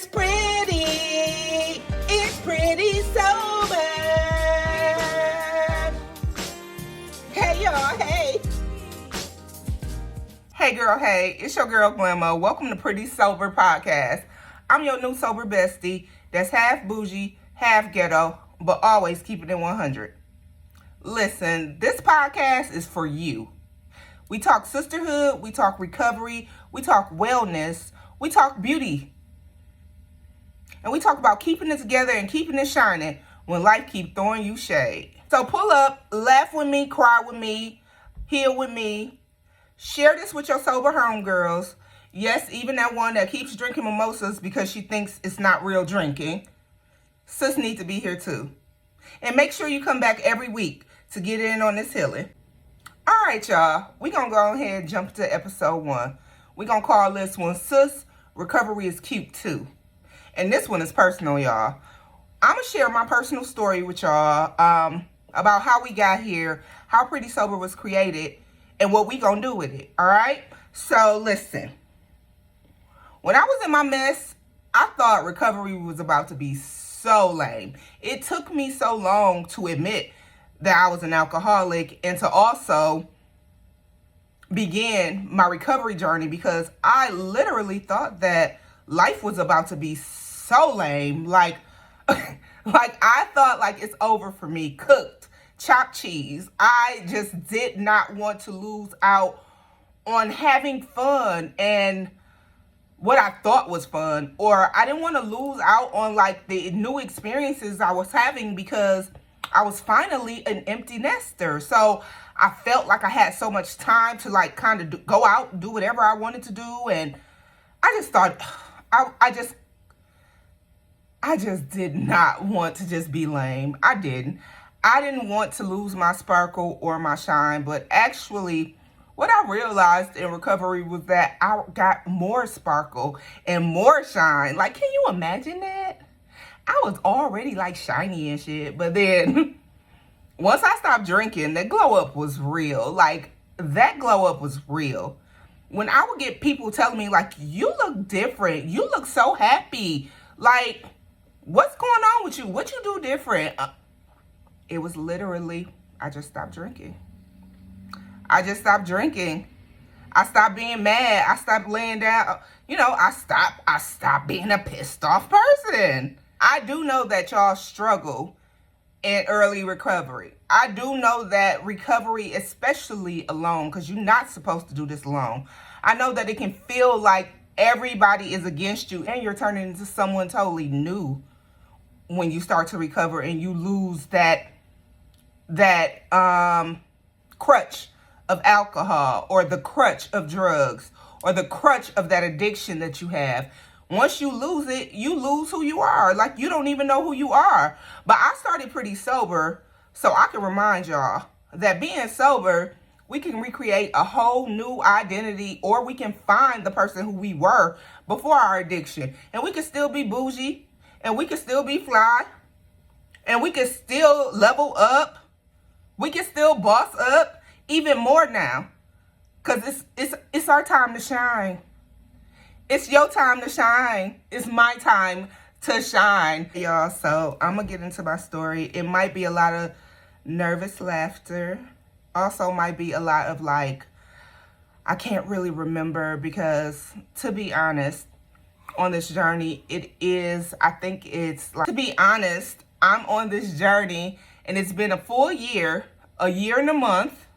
It's pretty. It's pretty sober. Hey, y'all. Hey. Hey, girl. Hey. It's your girl, Glamo. Welcome to Pretty Sober Podcast. I'm your new sober bestie that's half bougie, half ghetto, but always keeping it 100. Listen, this podcast is for you. We talk sisterhood, we talk recovery, we talk wellness, we talk beauty. And we talk about keeping it together and keeping it shining when life keeps throwing you shade. So pull up, laugh with me, cry with me, heal with me. Share this with your sober homegirls. Yes, even that one that keeps drinking mimosas because she thinks it's not real drinking. Sis needs to be here too. And make sure you come back every week to get in on this healing. All right, y'all. We're going to go ahead and jump to episode 1. We're going to call this one, Sis, Recovery is Cute Too. And this one is personal, y'all. I'm going to share my personal story with y'all about how we got here, how Pretty Sober was created, and what we going to do with it, all right? So, listen. When I was in my mess, I thought recovery was about to be so lame. It took me so long to admit that I was an alcoholic and to also begin my recovery journey because I literally thought that life was about to be so lame. Like I thought like it's over for me. Cooked, chopped cheese. I just did not want to lose out on having fun and what I thought was fun, or I didn't want to lose out on like the new experiences I was having because I was finally an empty nester. So I felt like I had so much time to like kind of go out and do whatever I wanted to do. And I just thought, I just did not want to just be lame. I didn't want to lose my sparkle or my shine. But actually, what I realized in recovery was that I got more sparkle and more shine. Like, can you imagine that? I was already like shiny and shit, but then once I stopped drinking, the glow up was real. Like that glow up was real. When I would get people telling me like, you look different, you look so happy, like what's going on with you? What you do different? It was literally, I just stopped drinking. I just stopped drinking. I stopped being mad. I stopped laying down. I stopped being a pissed off person. I do know that y'all struggle in early recovery. I do know that recovery, especially alone, because you're not supposed to do this alone. I know that it can feel like everybody is against you and you're turning into someone totally new when you start to recover and you lose that crutch of alcohol or the crutch of drugs or the crutch of that addiction that you have. Once you lose it, you lose who you are. Like, you don't even know who you are. But I started pretty sober, so I can remind y'all that being sober, we can recreate a whole new identity, or we can find the person who we were before our addiction. And we can still be bougie, and we can still be fly, and we can still level up. We can still boss up even more now. Because it's our time to shine. It's your time to shine. It's my time to shine, y'all. So I'm going to get into my story. It might be a lot of nervous laughter. Also might be a lot of like, I can't really remember because, to be honest, on this journey, to be honest, I'm on this journey and it's been a full year, a year and a month,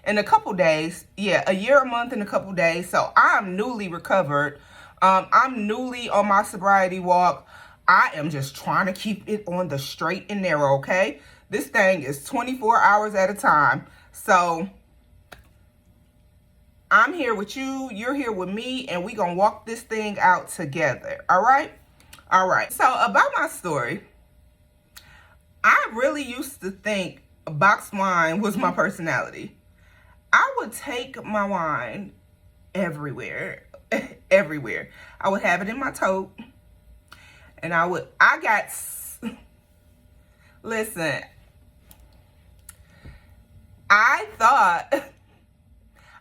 and a couple days. Yeah, a year, a month, and a couple days. So I'm newly recovered. I'm newly on my sobriety walk. I am just trying to keep it on the straight and narrow, okay? This thing is 24 hours at a time. So I'm here with you. You're here with me. And we're going to walk this thing out together. All right? All right. So about my story, I really used to think boxed wine was my personality. I would take my wine everywhere. Everywhere. I would have it in my tote. And listen, I thought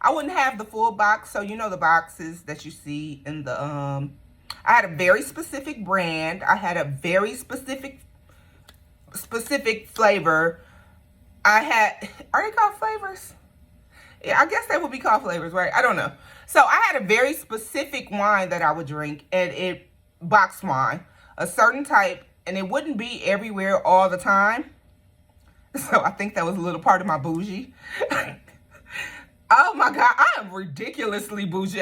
I wouldn't have the full box. So, the boxes that you see in the I had a very specific brand. I had a very specific flavor. Are they called flavors? Yeah, I guess they would be called flavors, right? I don't know. So I had a very specific wine that I would drink, and it boxed wine, a certain type, and it wouldn't be everywhere all the time. So I think that was a little part of my bougie. Oh my God, I am ridiculously bougie.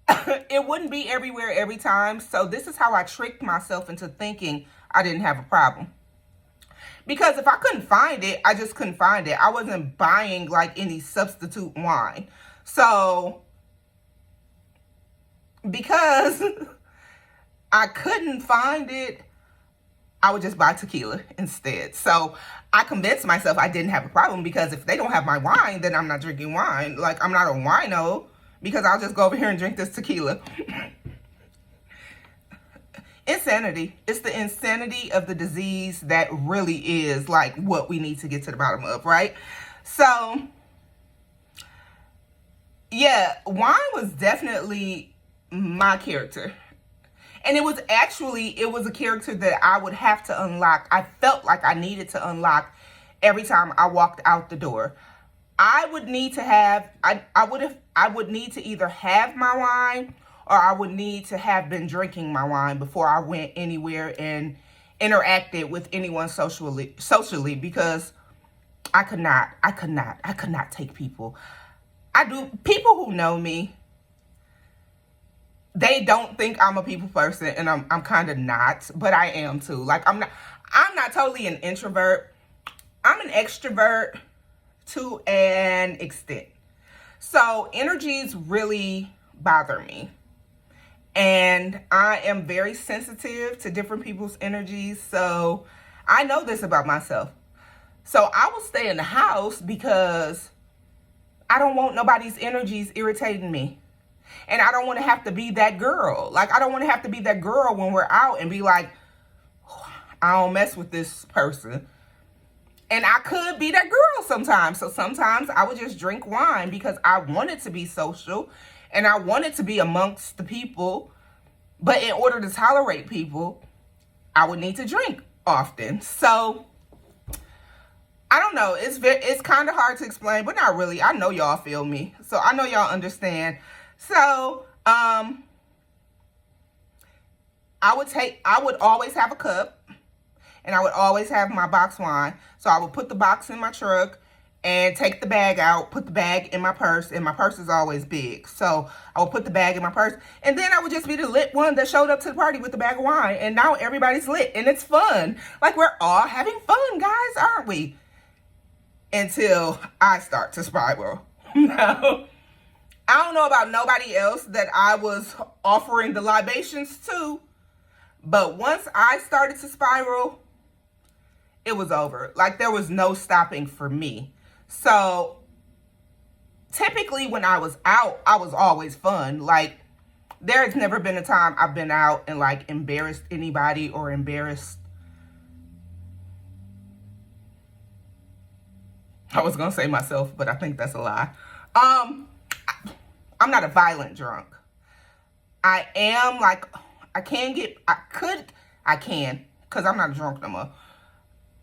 It wouldn't be everywhere every time. So this is how I tricked myself into thinking I didn't have a problem. Because if I couldn't find it, I just couldn't find it. I wasn't buying like any substitute wine. So because I couldn't find it, I would just buy tequila instead. So I convinced myself I didn't have a problem, because if they don't have my wine, then I'm not drinking wine. Like, I'm not a wino, because I'll just go over here and drink this tequila. Insanity. It's the insanity of the disease that really is like what we need to get to the bottom of, right? So yeah, wine was definitely my character. And it was a character that I would have to unlock. I felt like I needed to unlock every time I walked out the door. I would need to either have my wine, or I would need to have been drinking my wine before I went anywhere and interacted with anyone socially, because I could not take people. People who know me, they don't think I'm a people person, and I'm kind of not, but I am too. Like, I'm not totally an introvert. I'm an extrovert to an extent. So energies really bother me. And I am very sensitive to different people's energies. So I know this about myself. So I will stay in the house because I don't want nobody's energies irritating me. And I don't want to have to be that girl. Like, I don't want to have to be that girl when we're out and be like, I don't mess with this person. And I could be that girl sometimes. So sometimes I would just drink wine because I wanted to be social and I wanted to be amongst the people. But in order to tolerate people, I would need to drink often. So I don't know. It's kind of hard to explain, but not really. I know y'all feel me. So I know y'all understand. So I would always have a cup. And I would always have my box wine. So I would put the box in my truck and take the bag out, put the bag in my purse. And my purse is always big. So I would put the bag in my purse. And then I would just be the lit one that showed up to the party with the bag of wine. And now everybody's lit. And it's fun. Like, we're all having fun, guys, aren't we? Until I start to spiral. Now, I don't know about nobody else that I was offering the libations to. But once I started to spiral, it was over. Like, there was no stopping for me. So typically when I was out, I was always fun. Like, there has never been a time I've been out and like embarrassed anybody or embarrassed. I was going to say myself, but I think that's a lie. I'm not a violent drunk. I am like, because I'm not a drunk no more.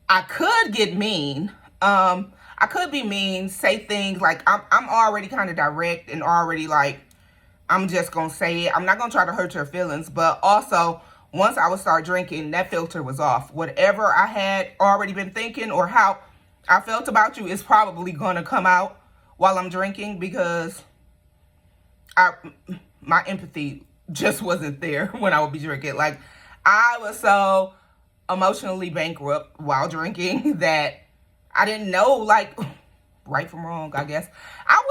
I could get mean. I could be mean, say things like, I'm already kind of direct and already like, I'm just going to say it. I'm not going to try to hurt your feelings. But also, once I would start drinking, that filter was off. Whatever I had already been thinking or how I felt about you is probably going to come out while I'm drinking, because my empathy just wasn't there when I would be drinking. Like, I was so emotionally bankrupt while drinking that I didn't know, like, right from wrong, I guess. I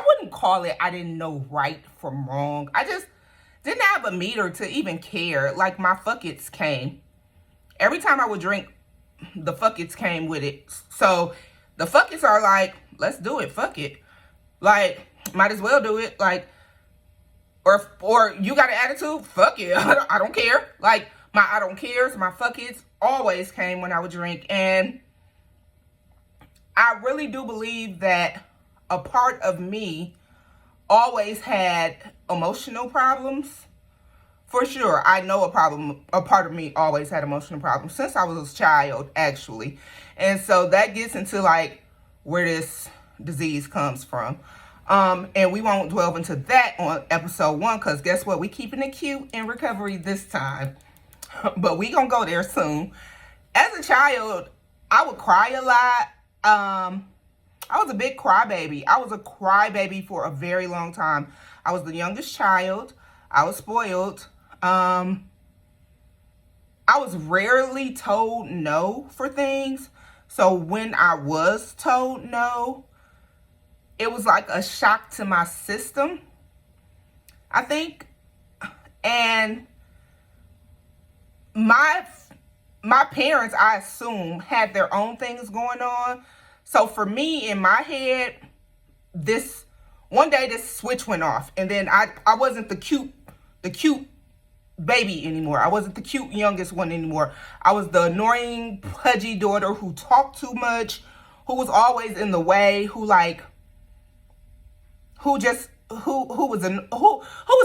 wouldn't call it, I didn't know right from wrong. I just didn't have a meter to even care. Like, my fuck-its came. Every time I would drink, the fuck-its came with it. So the fuck-its are like, let's do it, fuck it. Like, might as well do it. Like, or you got an attitude, fuck it, I don't care. Like, my I don't cares, my fuck-its always came when I would drink. And I really do believe that a part of me always had emotional problems. For sure, I know a part of me always had emotional problems since I was a child, actually. And so that gets into like where this disease comes from. And we won't delve into that on episode 1, because guess what? We keeping it cute in recovery this time. But we gonna go there soon. As a child, I would cry a lot. I was a big crybaby. I was a crybaby for a very long time. I was the youngest child. I was spoiled. I was rarely told no for things. So when I was told no, it was like a shock to my system, I think. And my parents, I assume, had their own things going on. So for me, in my head, one day this switch went off, and then I wasn't the cute baby anymore. I wasn't the cute youngest one anymore. I was the annoying, pudgy daughter who talked too much, who was always in the way, who was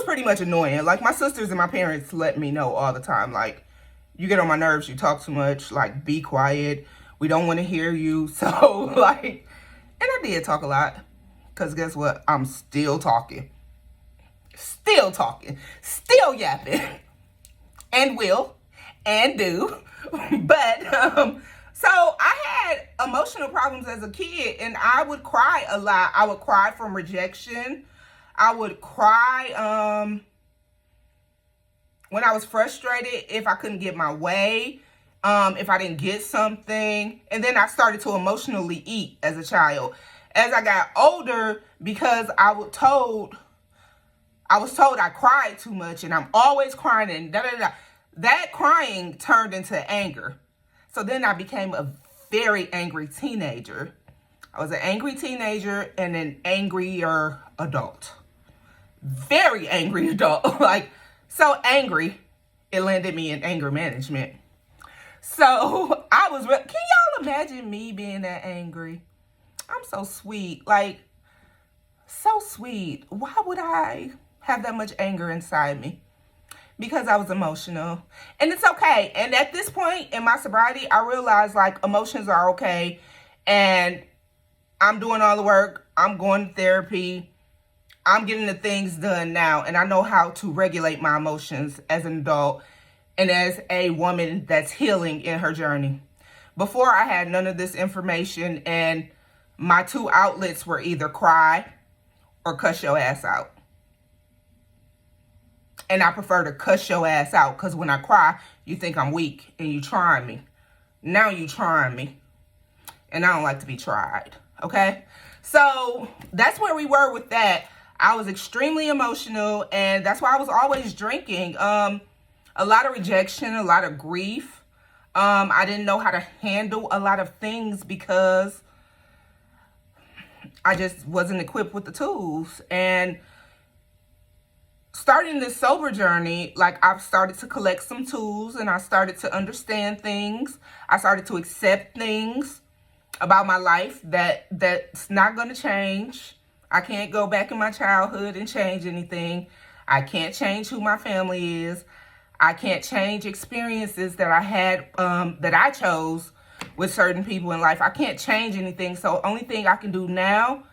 pretty much annoying. Like, my sisters and my parents let me know all the time, like, you get on my nerves, you talk too much, like, be quiet, we don't want to hear you. So, like, and I did talk a lot, because guess what? I'm still talking, still yapping, and will, and do. But, so I had emotional problems as a kid, and I would cry a lot. I would cry from rejection. I would cry, when I was frustrated, if I couldn't get my way, if I didn't get something. And then I started to emotionally eat as a child. As I got older, because I was told I cried too much, and I'm always crying, and that crying turned into anger. So then I became a very angry teenager. I was an angry teenager and an angrier adult. Very angry adult. Like, so angry, it landed me in anger management. So can y'all imagine me being that angry? I'm so sweet. Like, so sweet. Why would I have that much anger inside me? Because I was emotional. And it's okay. And at this point in my sobriety, I realized, like, emotions are okay. And I'm doing all the work. I'm going to therapy. I'm getting the things done now. And I know how to regulate my emotions as an adult and as a woman that's healing in her journey. Before, I had none of this information. And my 2 outlets were either cry or cuss your ass out. And I prefer to cuss your ass out, because when I cry, you think I'm weak and you trying me. Now you trying me. And I don't like to be tried, okay? So that's where we were with that. I was extremely emotional, and that's why I was always drinking. A lot of rejection, a lot of grief. I didn't know how to handle a lot of things because I just wasn't equipped with the tools. And starting this sober journey, like, I've started to collect some tools, and I started to understand things. I started to accept things about my life that's not going to change. I can't go back in my childhood and change anything. I can't change who my family is. I can't change experiences that I had, that I chose with certain people in life. I can't change anything. So only thing I can do now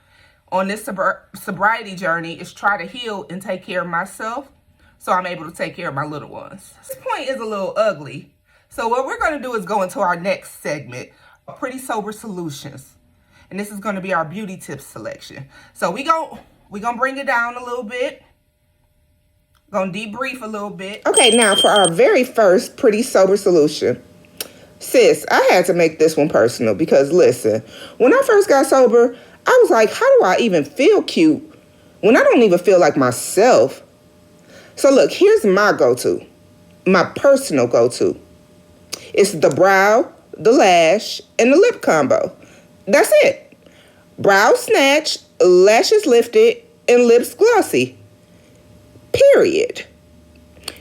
on this sobriety journey is try to heal and take care of myself, so I'm able to take care of my little ones. This point is a little ugly. So what we're going to do is go into our next segment, Pretty Sober Solutions. And this is going to be our beauty tips selection. So we're gonna bring it down a little bit. Gonna debrief a little bit. Okay, now for our very first Pretty Sober Solution. Sis, I had to make this one personal because, listen, when I first got sober, I was like, how do I even feel cute when I don't even feel like myself? So look, here's my go-to, my personal go-to. It's the brow, the lash, and the lip combo. That's it. Brow snatch, lashes lifted, and lips glossy. Period.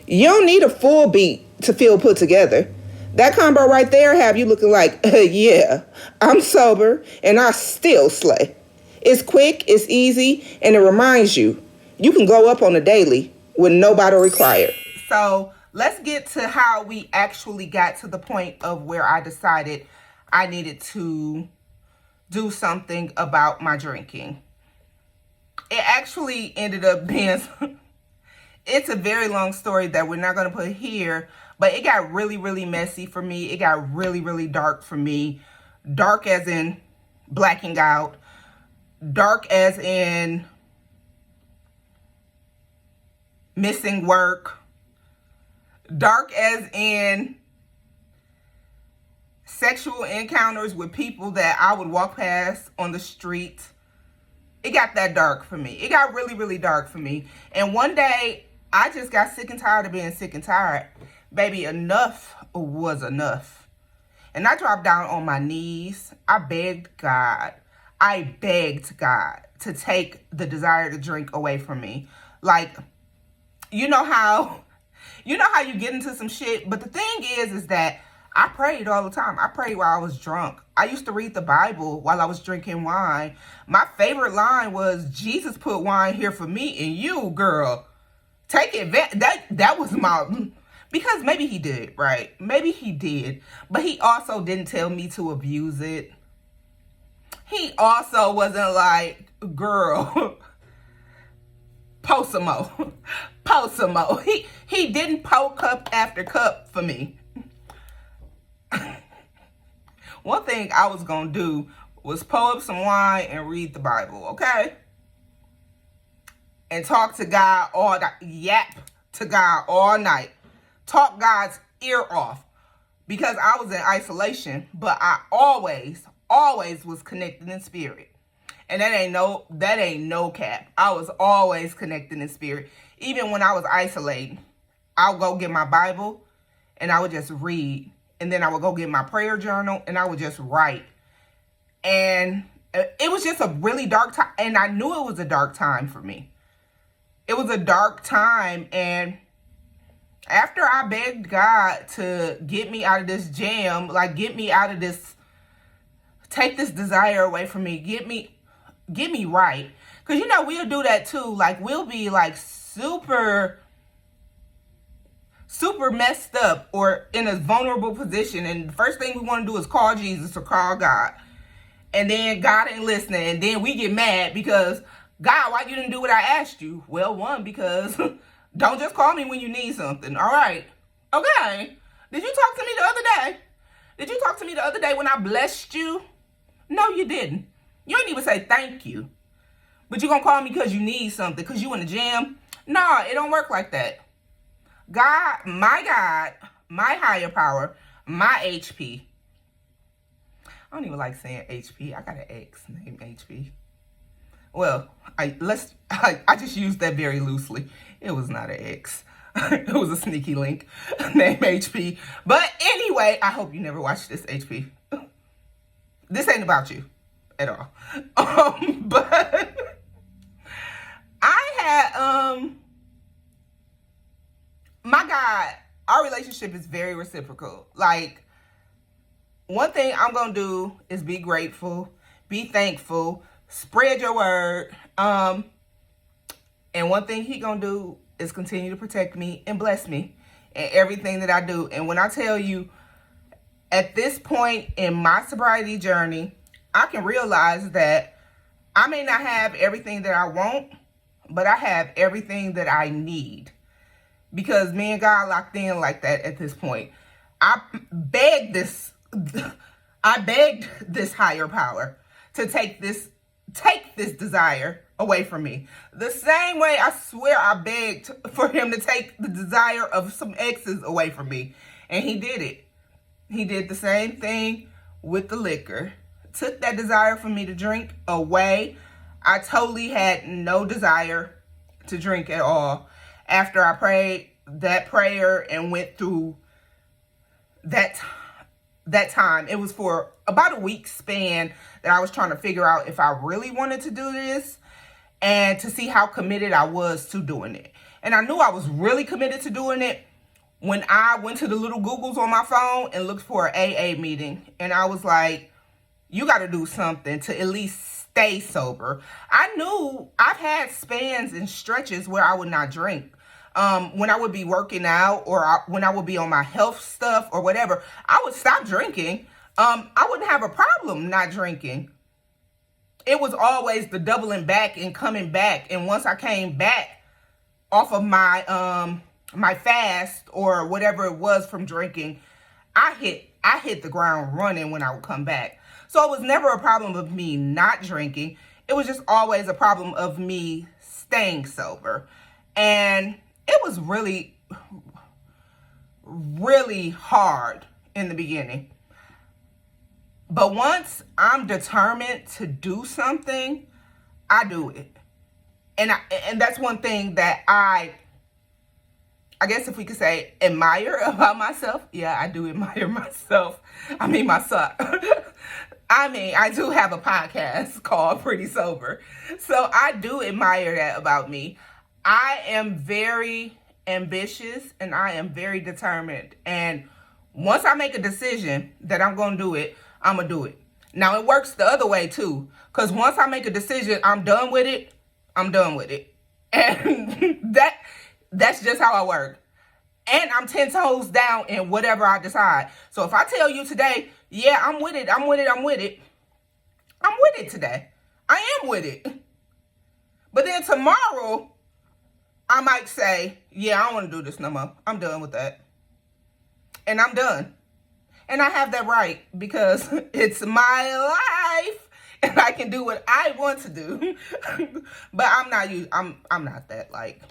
You don't need a full beat to feel put together. That combo right there have you looking like, yeah, I'm sober and I still slay. It's quick, it's easy, and it reminds you, you can glow up on a daily with no bottle required. So let's get to how we actually got to the point of where I decided I needed to do something about my drinking. It actually ended up being, it's a very long story that we're not going to put here, but it got really, really messy for me. It got really, really dark for me. Dark as in blacking out. Dark as in missing work. Dark as in sexual encounters with people that I would walk past on the street. It got that dark for me. It got really, really dark for me. And one day, I just got sick and tired of being sick and tired. Baby, enough was enough. And I dropped down on my knees. I begged God. I begged God to take the desire to drink away from me. Like, you know how you get into some shit. But the thing is that I prayed all the time. I prayed while I was drunk. I used to read the Bible while I was drinking wine. My favorite line was, Jesus put wine here for me and you, girl. Take it. That was my... Because maybe he did, right? Maybe he did. But he also didn't tell me to abuse it. He also wasn't like, girl, pour some more. Pour some more. He didn't pour cup after cup for me. One thing I was going to do was pour up some wine and read the Bible, okay? And talk to God all night. Yap to God all night. Talk God's ear off. Because I was in isolation, but I always was connected in spirit. And that ain't no cap. I was always connected in spirit. Even when I was isolating, I would go get my Bible and I would just read. And then I would go get my prayer journal and I would just write. And it was just a really dark time. And I knew it was a dark time for me. It was a dark time. And after I begged God to get me out of this jam, like get me out of this, take this desire away from me, get me right. Because, you know, we'll do that too. Like, we'll be like super messed up or in a vulnerable position. And the first thing we want to do is call Jesus or call God. And then God ain't listening. And then we get mad because, God, why you didn't do what I asked you? Well, one, because don't just call me when you need something. All right. Okay. Did you talk to me the other day? Did you talk to me the other day when I blessed you? No, you didn't. You ain't even say thank you. But you gonna call me because you need something, because you in the jam? No, it don't work like that. God, my higher power, my HP. I don't even like saying HP. I got an ex named HP. Well, I just used that very loosely. It was not an ex. It was a sneaky link named HP. But anyway, I hope you never watch this, HP. This ain't about you at all. But I had my God, our relationship is very reciprocal. Like, one thing I'm gonna do is be grateful, be thankful, spread your word. And one thing he gonna do is continue to protect me and bless me in everything that I do. And when I tell you, at this point in my sobriety journey, I can realize that I may not have everything that I want, but I have everything that I need. Because me and God locked in like that at this point. I begged this higher power to take this desire away from me. The same way I swear I begged for him to take the desire of some exes away from me. And he did it. He did the same thing with the liquor. Took that desire for me to drink away. I totally had no desire to drink at all. After I prayed that prayer and went through that time, it was for about a week span that I was trying to figure out if I really wanted to do this and to see how committed I was to doing it. And I knew I was really committed to doing it when I went to the little Googles on my phone and looked for an AA meeting. And I was like, you got to do something to at least stay sober. I knew I've had spans and stretches where I would not drink. When I would be working out or when I would be on my health stuff or whatever, I would stop drinking. I wouldn't have a problem not drinking. It was always the doubling back and coming back. And once I came back off of my my fast or whatever it was from drinking, I hit the ground running when I would come back. So it was never a problem of me not drinking. It was just always a problem of me staying sober. And it was really, really hard in the beginning. But once I'm determined to do something, I do it. And that's one thing that I guess if we could say admire about myself. Yeah, I do admire myself. Myself. I do have a podcast called Pretty Sober. So I do admire that about me. I am very ambitious and I am very determined. And once I make a decision that I'm going to do it, I'm going to do it. Now, it works the other way, too. Because once I make a decision, I'm done with it. I'm done with it. And that's just how I work. And I'm 10 toes down in whatever I decide. So if I tell you today, yeah, I'm with it. I'm with it today. I am with it. But then tomorrow, I might say, yeah, I don't want to do this no more. I'm done with that. And I'm done. And I have that right because it's my life and I can do what I want to do. But I'm not that, like,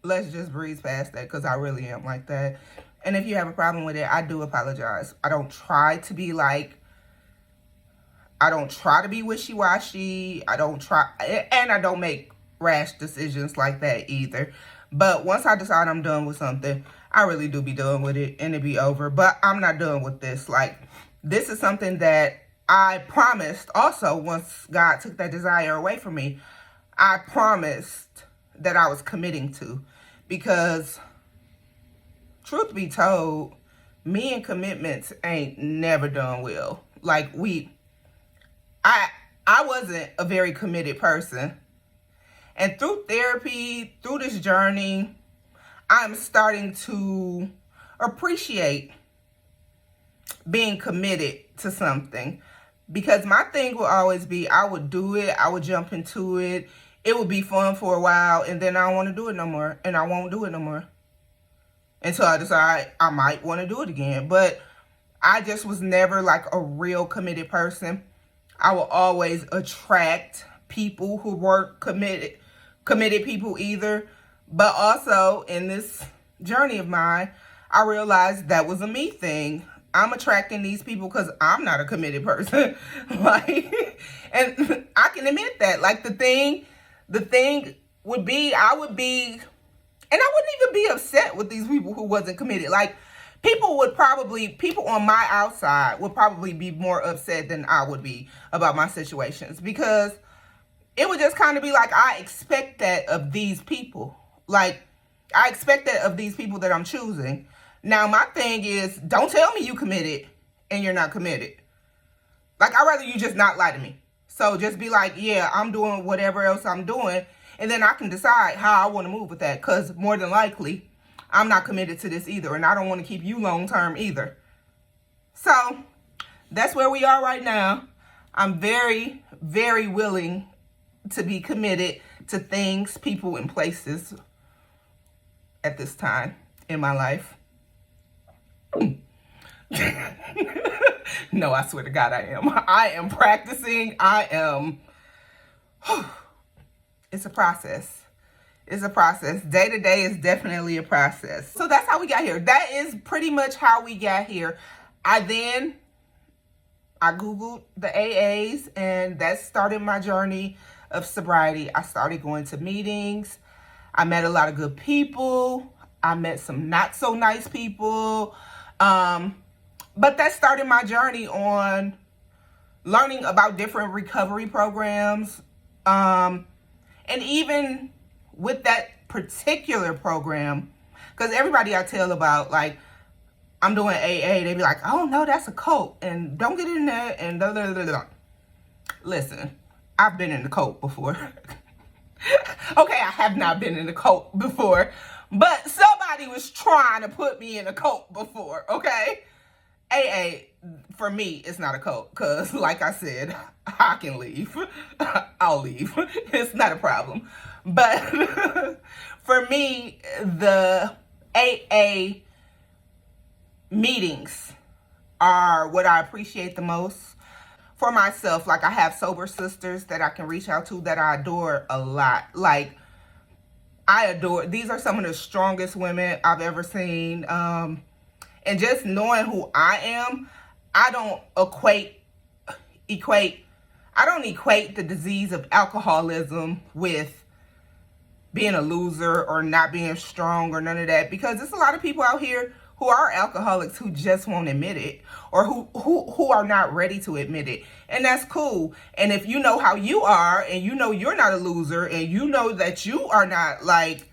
let's just breeze past that because I really am like that. And if you have a problem with it, I do apologize. I don't try to be wishy-washy. I don't make rash decisions like that either. But once I decide I'm done with something, I really do be done with it and it be over. But I'm not done with this. Like, this is something that I promised also once God took that desire away from me. I promised that I was committing to. Because, truth be told, me and commitments ain't never done well. Like, I wasn't a very committed person. And through therapy, through this journey, I'm starting to appreciate being committed to something. Because my thing will always be, I would do it, I would jump into it, it would be fun for a while, and then I don't want to do it no more, and I won't do it no more. Until I decide I might want to do it again. But I just was never like a real committed person. I will always attract people who weren't committed people either. But also in this journey of mine, I realized that was a me thing. I'm attracting these people because I'm not a committed person. And I can admit that. Like the thing would be, and I wouldn't even be upset with these people who wasn't committed. Like people on my outside would probably be more upset than I would be about my situations because it would just kind of be like, I expect that of these people. Like, I expect that of these people that I'm choosing. Now, my thing is, don't tell me you committed and you're not committed. Like, I'd rather you just not lie to me. So just be like, yeah, I'm doing whatever else I'm doing. And then I can decide how I want to move with that. Because more than likely, I'm not committed to this either. And I don't want to keep you long term either. So, that's where we are right now. I'm very, very willing to be committed to things, people, and places at this time in my life. No, I swear to God, I am. I am practicing. It's a process. It's a process. Day to day is definitely a process. So that's how we got here. That is pretty much how we got here. I Googled the AAs and that started my journey of sobriety. I started going to meetings. I met a lot of good people. I met some not so nice people. But that started my journey on learning about different recovery programs. And even with that particular program, because everybody I tell about, like, I'm doing AA, they be like, oh, no, that's a cult, and don't get in there, and da, da, da, da. Listen, I've been in the cult before. Okay, I have not been in a cult before, but somebody was trying to put me in a cult before, okay? AA, for me, it's not a cult, because like I said, I can leave. I'll leave. It's not a problem. But for me, the AA meetings are what I appreciate the most. For myself, like I have sober sisters that I can reach out to that I adore a lot. Like, I adore, these are some of the strongest women I've ever seen. And just knowing who I am, I don't equate the disease of alcoholism with being a loser or not being strong or none of that, because there's a lot of people out here who are alcoholics who just won't admit it, or who are not ready to admit it. And that's cool. And if you know how you are, and you know you're not a loser, and you know that you are not like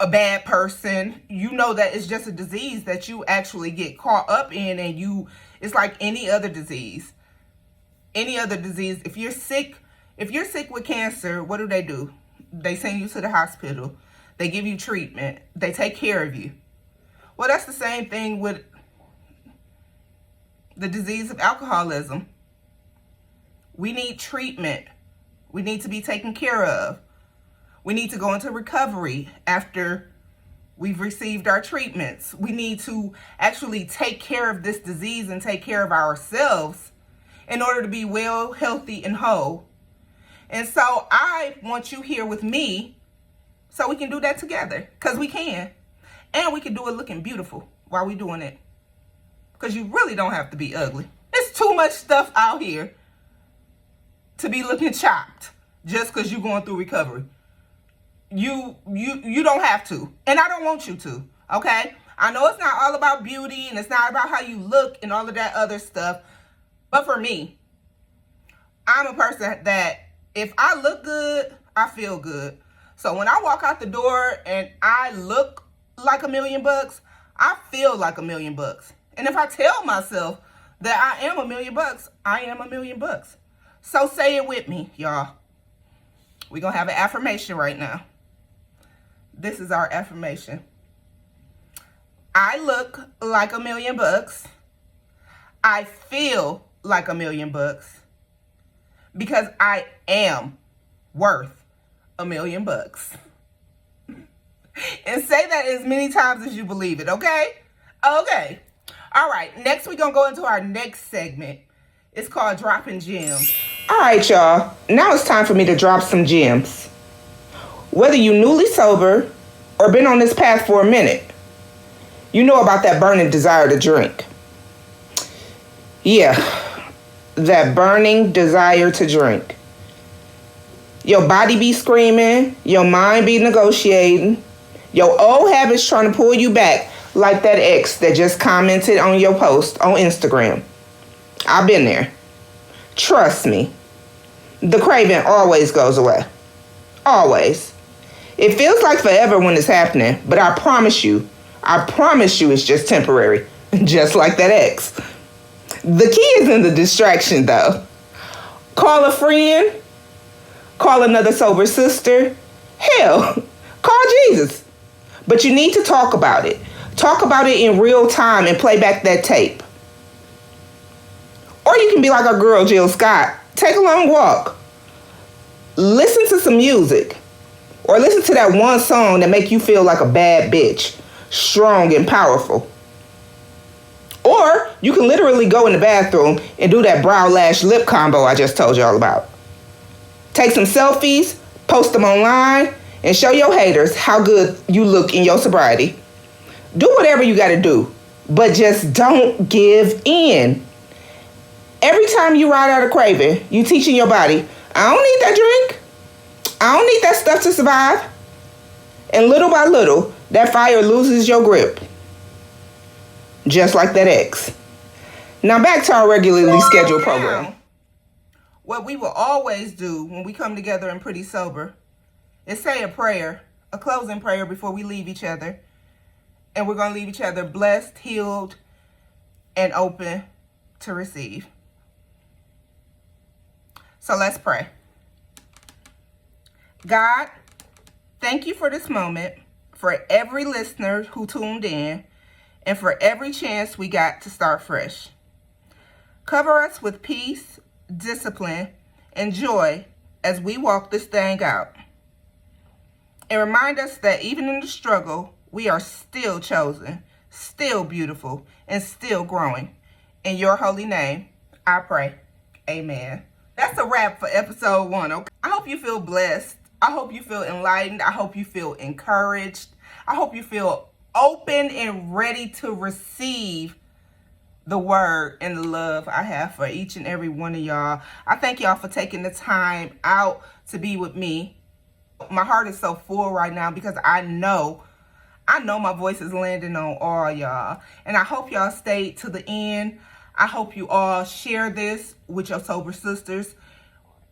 a bad person, you know that it's just a disease that you actually get caught up in, and it's like any other disease. Any other disease. If you're sick with cancer, what do? They send you to the hospital. They give you treatment. They take care of you. Well, that's the same thing with the disease of alcoholism. We need treatment. We need to be taken care of. We need to go into recovery after we've received our treatments. We need to actually take care of this disease and take care of ourselves in order to be well, healthy, and whole. And so I want you here with me so we can do that together, because we can. And we can do it looking beautiful while we're doing it. Because you really don't have to be ugly. There's too much stuff out here to be looking chopped just because you're going through recovery. You don't have to. And I don't want you to. Okay? I know it's not all about beauty, and it's not about how you look and all of that other stuff. But for me, I'm a person that if I look good, I feel good. So when I walk out the door and I look like $1 million, I feel like $1 million. And if I tell myself that I am $1 million, I am $1 million. So say it with me, y'all. We're going to have an affirmation right now. This is our affirmation. I look like $1 million. I feel like $1 million, because I am worth $1 million. And say that as many times as you believe it, okay? Okay. All right, next we're going to go into our next segment. It's called Dropping Gems. All right, y'all. Now it's time for me to drop some gems. Whether you're newly sober or been on this path for a minute, you know about that burning desire to drink. Yeah, that burning desire to drink. Your body be screaming, your mind be negotiating, your old habits trying to pull you back, like that ex that just commented on your post on Instagram. I've been there. Trust me, the craving always goes away. Always. It feels like forever when it's happening, but I promise you it's just temporary, just like that ex. The key is in the distraction, though. Call a friend, call another sober sister, hell, call Jesus. But you need to talk about it. Talk about it in real time and play back that tape. Or you can be like our girl Jill Scott. Take a long walk. Listen to some music. Or listen to that one song that make you feel like a bad bitch. Strong and powerful. Or you can literally go in the bathroom and do that brow lash lip combo I just told y'all about. Take some selfies, post them online, and show your haters how good you look in your sobriety. Do whatever you gotta do, but just don't give in. Every time you ride out a craving, you teaching your body, I don't need that drink. I don't need that stuff to survive. And little by little, that fire loses your grip. Just like that ex. Now back to our regularly scheduled program. What we will always do when we come together and pretty sober is say a prayer, a closing prayer before we leave each other. And we're going to leave each other blessed, healed, and open to receive. So let's pray. God, thank you for this moment, for every listener who tuned in, and for every chance we got to start fresh. Cover us with peace, discipline, and joy as we walk this thing out. And remind us that even in the struggle, we are still chosen, still beautiful, and still growing. In your holy name, I pray. Amen. That's a wrap for episode 1. Okay? I hope you feel blessed. I hope you feel enlightened. I hope you feel encouraged. I hope you feel open and ready to receive the word and the love I have for each and every one of y'all. I thank y'all for taking the time out to be with me. My heart is so full right now because I know my voice is landing on all y'all. And I hope y'all stayed to the end. I hope you all share this with your sober sisters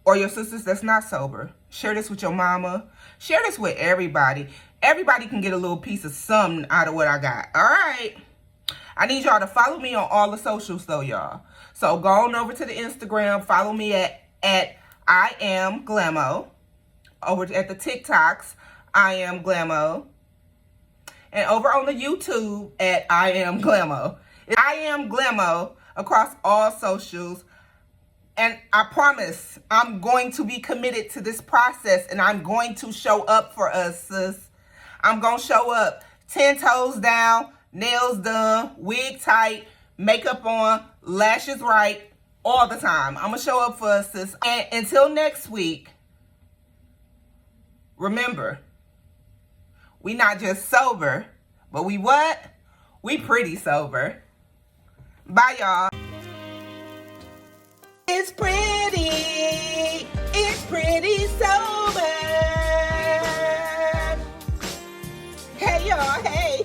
or your sisters that's not sober. Share this with your mama. Share this with everybody. Everybody can get a little piece of something out of what I got. All right. I need y'all to follow me on all the socials though, y'all. So go on over to the Instagram. Follow me at I am Glamo. Over at the TikToks, I am Glamo. And over on the YouTube at I am Glamo. I am Glamo across all socials. And I promise I'm going to be committed to this process and I'm going to show up for us, sis. I'm going to show up 10 toes down, nails done, wig tight, makeup on, lashes right, all the time. I'm going to show up for us, sis. And until next week, remember, we not just sober, but we what? We pretty sober. Bye, y'all. It's pretty sober. Hey y'all, hey.